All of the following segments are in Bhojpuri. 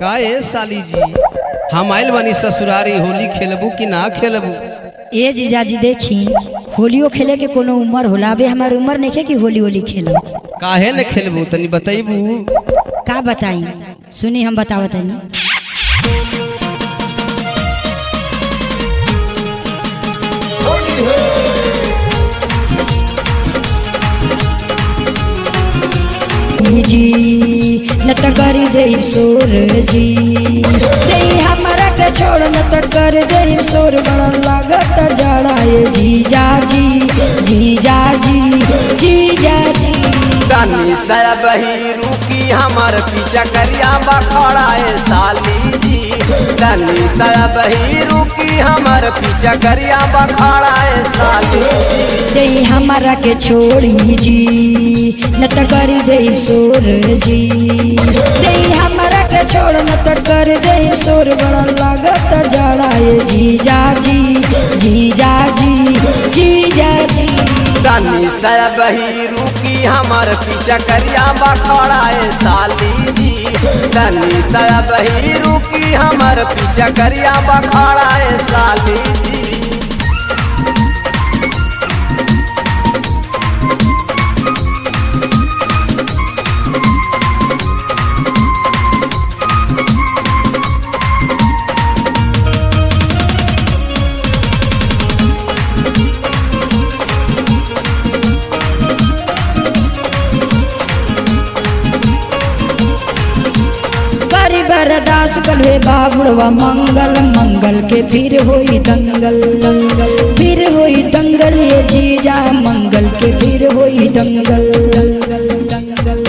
का ए साली जी हम आइल बनी ससुरारी, होली खेलबू कि ना खेलबू? ए जीजाजी देखी होलियो खेले के कोनो उम्र होला? अबे हमार उम्र नहीं कि होली होली खेलो। काहे न खेलबू तनी बताइबू? का बताई सुनी हम बतावत तनी। जी न त कर दे सोर जी दे हमारा के छोड़ न त कर दे सोर बड़ा लागत जड़ाए जीजा जी जीजा जी जीजा जी। तनी साया बही रुकी हमार पीछा करिया बखड़ाए साली जी। तनी साया बही रुकी हमार पीछा करिया बखड़ाए साली जी। दे हमारा के छोड़ी जी न त कर दे सोर जी दे हमारा के छोड़ न त कर दे सोर बड़ा लागत जड़ाए जीजा जी जीजा जी जीजा जी। तनी साया बही रुकी हमार पीछा करिया बखड़ाए साली जी। तनी साया बही रुकी हमार पीछा करिया बखड़ाए साली जी। बरदास कलवे बाबुड़वा मंगल मंगल के फिर होई दंगल दंगल फिर होई दंगल ये जीजा मंगल के फिर होई दंगल दंगल दंगल।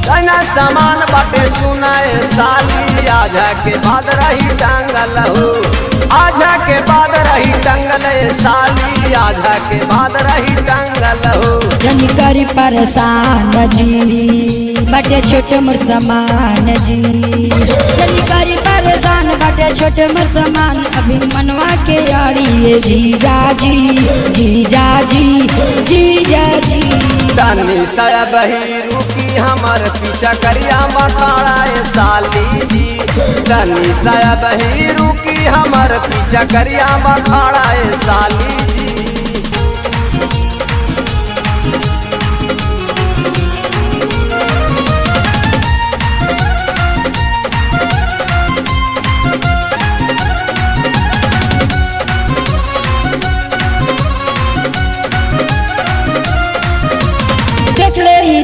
कहना सामान बाटे सुनाए साली आजा के बाद रही टांगल हो। आजा के बाद रही टंगल साली आजा के बाद रही टंगल हो। जनी करी परेशान जी बटे छोटे मोर समान जी जनी करी परेशान बटे छोटे मोर समान अभी मनवा के आड़ी जीजा जी जीजा जी जीजा जी। तनी साया बही रुकी हमार पीछा करिया बखड़ाए साली जी। तनी साया बही रुकी हमार पीछा करिया बखड़ाए साली जी।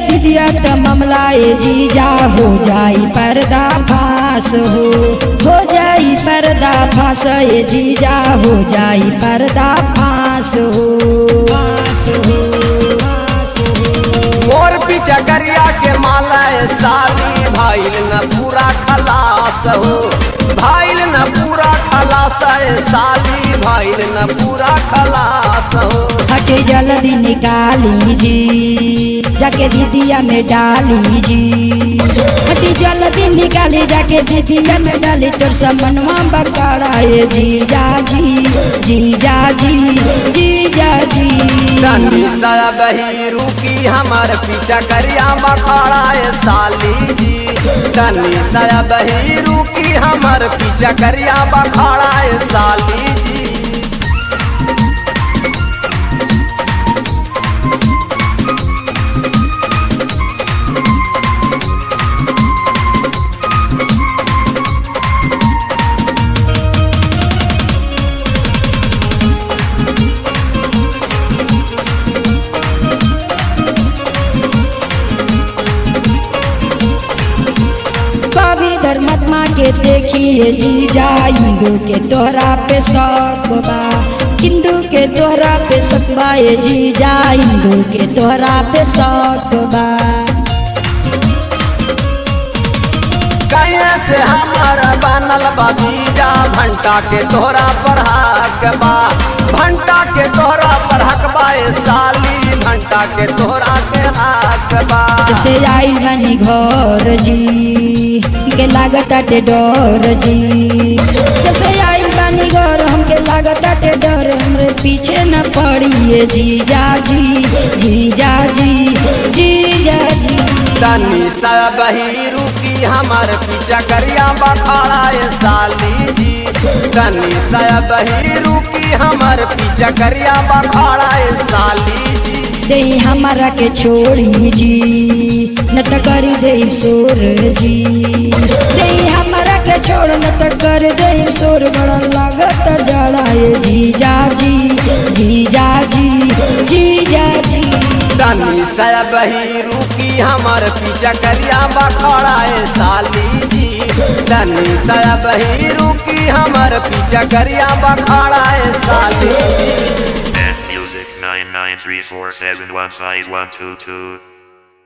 दीदिया त मामला जीजा हो जाई पर्दा फास हो जाई पर्दा फास ये जीजा हो जाई पर्दा फास हो मोर पीछा करिया के माला साली भाईल न पूरा खलास हो। भाईल न पूरा खलास साली भाईल न पूरा खलास हो। हटे जल्दी निकाली जी जाके दीदिया में डाली जी हटी जल्दी निकाली जाके दीदिया में डाली तोर समनवा बकड़ाए जीजा जी जीजा जी जीजा जी। तनी साया बही रुकी हमार पीछा करिया बखड़ाए साली जी। तनी साया बही रुकी हमार पीछा करिया बखड़ाए साली जी। धर्मात्मा के देखिए जीजा हिंदू के तोहरा पे शौक बा हिंदू के तोहरा पे शौक बा ये जीजा हिंदू के तोहरा पे शौक बा। कहीं से हमारा बनल बा जीजा भंटा के तोहरा पर हक बा। भंटा के तोहरा पर हक बा साली भंटा के तोहरा के हक बा। से आई बनी घर जी के लागत आटे डर जी जैसे आई बनी घर हमके लागत आटे डर हमरे पीछे न पड़िए जीजा जी जीजा जी जीजा जी। तनी सा बही रुकी हमर पीछा करिया बखाड़ा ए साली जी तनी सा बही रुकी हमर पीछा करिया बखाड़ा ए साली जी दे हमारा के छोड़ी जी न त कर दे सोर जी दे हमारा के छोड़ न त कर दे सोर बड़ा लागत जड़ाए जीजा जी जीजा जी जीजा जी तनी सा बही रुकी हमर पीछा करिया बखाड़ा ए साली जी तनी सा बही रुकी हमर पीछा करिया बखाड़ा ए साली जी Music 99347151222